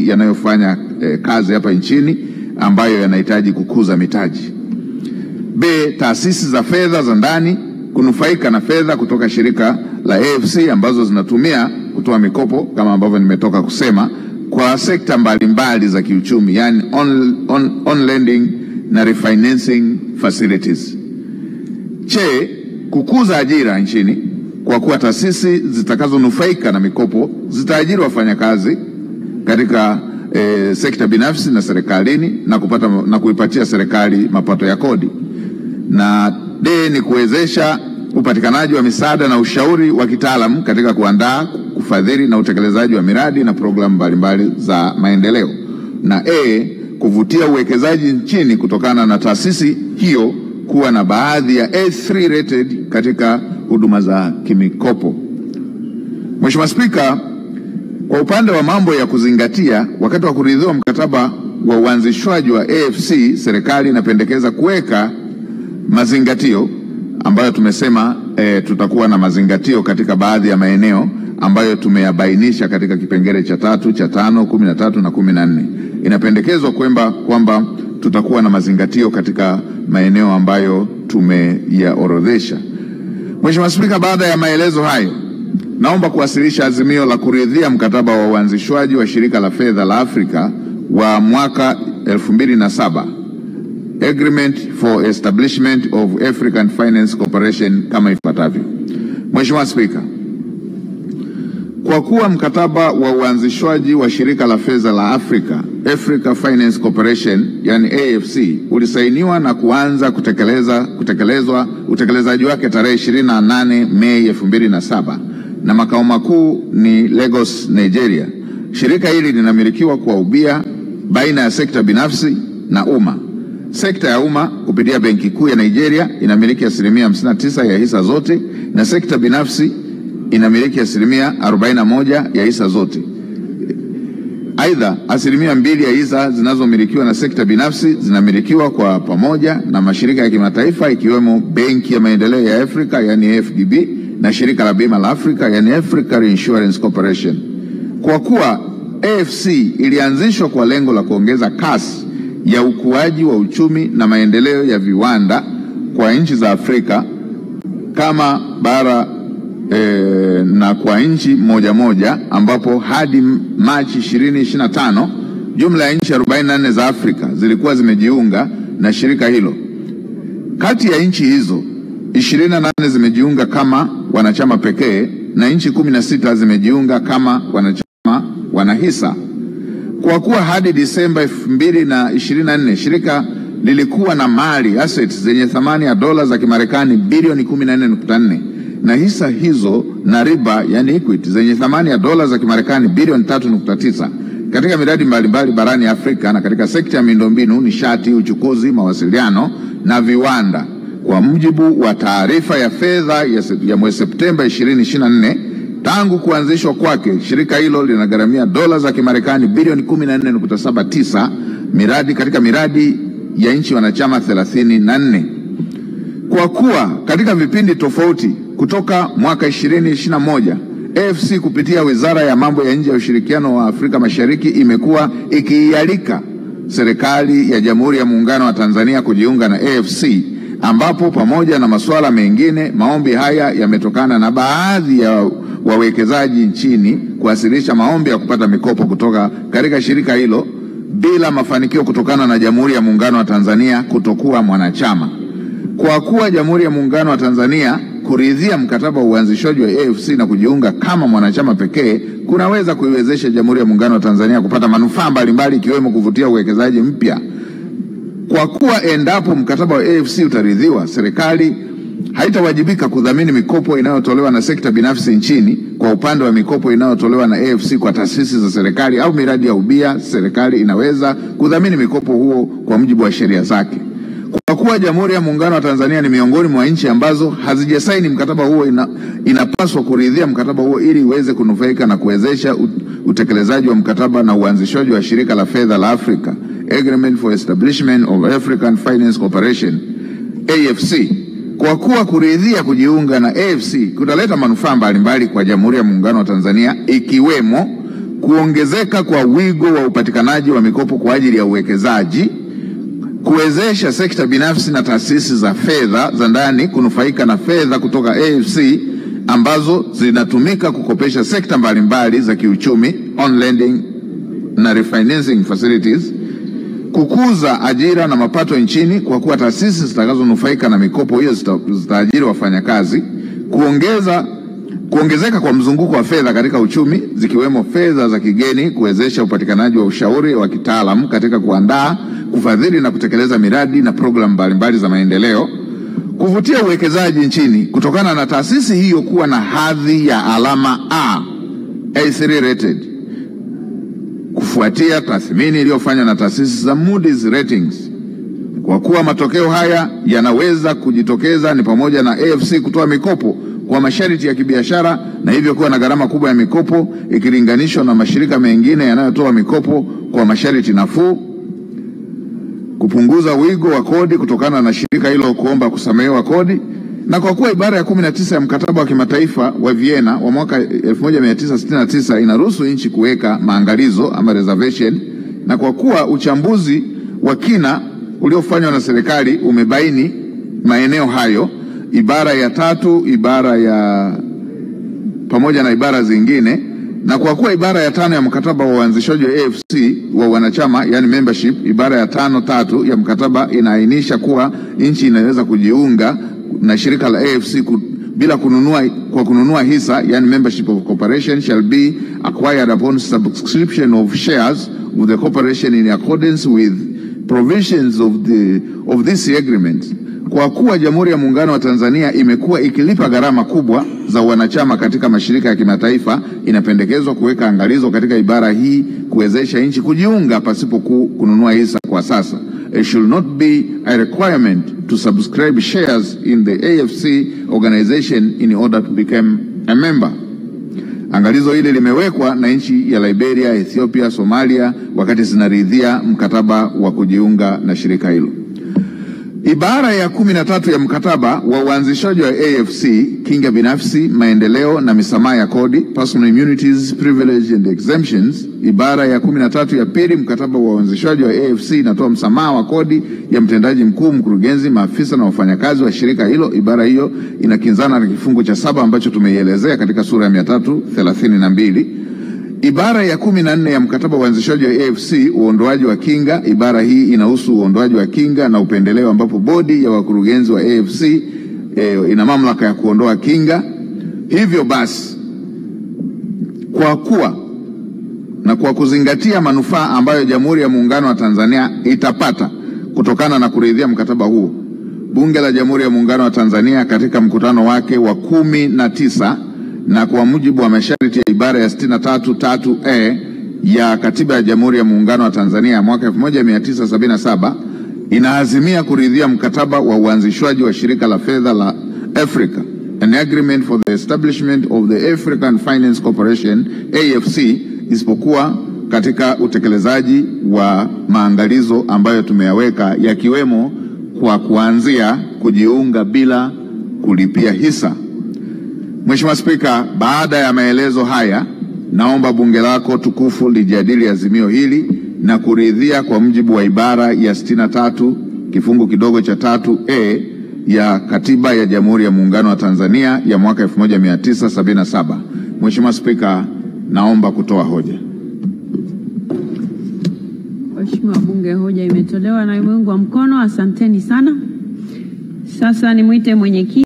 yanayofanya kazi hapa nchini ambayo yanahitaji kukuza mitaji. B, taasisi za fedha za ndani kunufaika na fedha kutoka shirika la AFC ambazo zinatumia kutoa mikopo kama ambavyo nimetoka kusema kwa sekta mbalimbali za kiuchumi, yani on lending na refinancing facilities. Che, kukuza ajira nchini kwa kuwa taasisi zitakazonufaika na mikopo zitaajiri wafanyakazi katika sekta binafsi na serikalini na kuipatia serikali mapato ya kodi. Na D, ni kuwezesha upatikanaji wa misaada na ushauri wa kitaalamu katika kuandaa, kufadhili na utekelezaji wa miradi na programu mbalimbali za maendeleo. Na E, kuvutia uwekezaji nchini kutokana na taasisi hiyo kuwa na baadhi ya A3 rated katika huduma za kimikopo. Mheshimiwa Spika, kwa upande wa mambo ya kuzingatia wakati wa kuridhiwa mkataba wa uanzishwaji wa AFC, serikali inapendekeza kuweka mazingatio ambayo tumesema tutakuwa na mazingatio katika baadhi ya maeneo ambayo tumeyabainisha katika kipengele cha 3, cha 5, 13 na 14. Inapendekezwa kwamba tutakuwa na mazingatio katika maeneo ambayo tumeyaorodhesha. Mheshimiwa Spika, baada ya maelezo hayo, naomba kuwasilisha azimio la kuridhia mkataba wa uanzishwaji wa shirika la fedha la Afrika wa mwaka 2007, Agreement for Establishment of African Finance Corporation, kama ifuatavyo. Mheshimiwa Spika, kwa kuwa mkataba wa uanzishwaji wa shirika la fedha la Afrika, Africa Finance Corporation, yani AFC, ulisainiwa na kuanza utekelezaji wake tarehe 28 Mei 2007 na makao makuu ni Lagos, Nigeria. Shirika hili linamilikiwa kwa ubia baina ya sekta binafsi na umma. Sekta ya umma kupitia Benki Kuu ya Nigeria inamiliki 59% ya hisa zote na sekta binafsi inamiliki 41% ya hisa zote. Aidha, 2% ya hisa zinazomilikiwa na sekta binafsi zinamilikiwa kwa pamoja na mashirika ya kimataifa ikiwemo Benki ya Maendeleo ya Afrika, yani AFDB, na shirika la bima la Afrika, yani Africa Reinsurance Corporation. Kwa kuwa AFC ilianzishwa kwa lengo la kuongeza kasi ya ukuaji wa uchumi na maendeleo ya viwanda kwa nchi za Afrika kama bara na kwa nchi moja ambapo hadi Machi 2025 jumla ya nchi 44 za Afrika zilikuwa zimejiunga na shirika hilo. Kati ya nchi hizo 28 zimejiunga kama wanachama pekee na nchi 16 zimejiunga kama wanachama wanahisa. Kwa kuwa hadi Disemba 2024 shirika lilikuwa na mali assets zenye thamani ya dola za Kimarekani bilioni 14.4 na hisa hizo na riba, yani equity, zenye thamani ya dola za Kimarekani bilioni 3.9 katika miradi mbalimbali barani Afrika na katika sekta ya miundombinu, nishati, uchukuzi, mawasiliano na viwanda. Kwa mujibu wa taarifa ya fedha ya mwezi Septemba 2024, tangu kuanzishwa kwake shirika hilo linagharamia dola za Kimarekani bilioni 14.79 miradi katika miradi ya nchi wanachama 34. Kwa kuwa katika vipindi tofauti kutoka mwaka 2021 AFC kupitia Wizara ya Mambo ya Nje ya Ushirikiano wa Afrika Mashariki imekuwa ikiialika serikali ya Jamhuri ya Muungano wa Tanzania kujiunga na AFC, ambapo pamoja na masuala mengine maombi haya yametokana na baadhi ya wawekezaji nchini kuwasilisha maombi ya kupata mikopo kutoka katika shirika hilo bila mafanikio kutokana na Jamhuri ya Muungano wa Tanzania kutokuwa mwanachama. Kwa kuwa Jamhuri ya Muungano wa Tanzania kuridhia mkataba wa uanzishwaji wa AFC na kujiunga kama mwanachama pekee kunaweza kuiwezesha Jamhuri ya Muungano wa Tanzania kupata manufaa mbalimbali ikiwemo kuvutia uwekezaji mpya. Kwa kuwa endapo mkataba wa AFC utaridhiwa, serikali haitawajibika kudhamini mikopo inayotolewa na sekta binafsi nchini. Kwa upande wa mikopo inayotolewa na AFC kwa taasisi za serikali au miradi ya ubia, serikali inaweza kudhamini mikopo huo kwa mujibu wa sheria zake. Kwa kuwa Jamhuri ya Muungano wa Tanzania ni miongoni mwa nchi ambazo hazijasaini mkataba huo, inapaswa kuridhia mkataba huo ili iweze kunufaika na kuwezesha utekelezaji wa mkataba na uanzishwaji wa shirika la fedha la Afrika, Agreement for Establishment of African Finance Corporation, AFC. Kwa kuwa kuridhia kujiunga na AFC kutaleta manufaa mbalimbali kwa Jamhuri ya Muungano wa Tanzania ikiwemo kuongezeka kwa wigo wa upatikanaji wa mikopo kwa ajili ya uwekezaji, kuwezesha sekta binafsi na taasisi za fedha za ndani kunufaika na fedha kutoka AFC ambazo zinatumika kukopesha sekta mbalimbali za kiuchumi, on lending na refinancing facilities, kukuza ajira na mapato nchini kwa kuwa taasisi zitakazonufaika na mikopo hiyo zitaajiri wafanyakazi, kuongezeka kwa mzunguko wa fedha katika uchumi zikiwemo fedha za kigeni, kuwezesha upatikanaji wa ushauri wa kitaalamu katika kuandaa, kufadhili na kutekeleza miradi na programu mbalimbali za maendeleo, kuvutia uwekezaji nchini kutokana na taasisi hiyo kuwa na hadhi ya alama A3 rated, kufuatia tathmini iliyofanywa na taasisi za Moody's Ratings. Kwa kuwa matokeo haya yanaweza kujitokeza ni pamoja na AFC kutoa mikopo kwa masharti ya kibiashara na hivyo kuwa na gharama kubwa ya mikopo ikilinganishwa na mashirika mengine yanayotoa mikopo kwa masharti nafuu, kupunguza wigo wa kodi kutokana na shirika hilo kuomba kusamehewa kodi, na kwa kuwa ibara ya 19 ya mkataba wa kimataifa wa Vienna wa mwaka 1969 inaruhusu nchi kuweka maangalizo ama reservation, na kwa kuwa uchambuzi wa kina uliofanywa na serikali umebaini maeneo hayo, ibara ya 3 pamoja na ibara zingine, na kwa kuwa ibara ya 5 ya mkataba wa uanzishaji wa AFC wa wanachama, yani membership, ibara ya 5.3 ya mkataba inaainisha kuwa nchi inaweza kujiunga na shirika la AFC bila kununua hisa, yani membership of corporation shall be acquired upon subscription of shares of the corporation in accordance with provisions of this agreement. Kwa kuwa Jamhuri ya Muungano wa Tanzania imekuwa ikilipa gharama kubwa za wanachama katika mashirika ya kimataifa, inapendekezwa kuweka angalizo katika ibara hii kuwezesha nchi kujiunga pasipo kununua hisa kwa sasa. It should not be a requirement to subscribe shares in the AFC organization in order to become a member. Angalizo hili limewekwa na nchi ya Liberia, Ethiopia, Somalia wakati zinaridhia mkataba wa kujiunga na shirika hilo. Ibara ya 13 ya mkataba wa uanzishaji wa AFC, kinga binafsi, maendeleo na misamaha ya kodi, personal immunities, privilege and exemptions. Ibara ya 13 ya pili mkataba wa uanzishaji wa AFC inatoa msamaha wa kodi ya mtendaji mkuu, mkurugenzi, maafisa na wafanyakazi wa shirika hilo. Ibara hiyo inakinzana na kifungu cha 7 ambacho tumeielezea katika sura ya 332. Ibara ya 14 ya mkataba wa uanzishaji wa AFC, uondoaji wa kinga. Ibara hii inahusu uondoaji wa kinga na upendeleo ambapo bodi ya wakurugenzi wa AFC ina mamlaka ya kuondoa kinga. Hivyo basi, kwa kuzingatia manufaa ambayo Jamhuri ya Muungano wa Tanzania itapata kutokana na kuridhia mkataba huo, Bunge la Jamhuri ya Muungano wa Tanzania katika mkutano wake wa 19 na kwa mujibu wa masharti ya ibara ya 63(3)(a) ya Katiba ya Jamhuri ya Muungano wa Tanzania mwaka 1977 inaazimia kuridhia mkataba wa uanzishwaji wa shirika la fedha la Africa, an agreement for the establishment of the African Finance Corporation AFC, isipokuwa katika utekelezaji wa maangalizo ambayo tumeyaweka, yakiwemo kwa kuanzia kujiunga bila kulipia hisa. Mheshimiwa Spika, baada ya maelezo haya, naomba bunge lako tukufu lijadili azimio hili na kuridhia kwa mujibu wa ibara ya 63 kifungu kidogo cha 3(a) ya Katiba ya Jamhuri ya Muungano wa Tanzania ya mwaka 1977. Mheshimiwa Spika, naomba kutoa hoja. Mheshimiwa Bunge, hoja imetolewa na imeungwa mkono. Asanteni sana. Sasa nimuite mwenyekiti.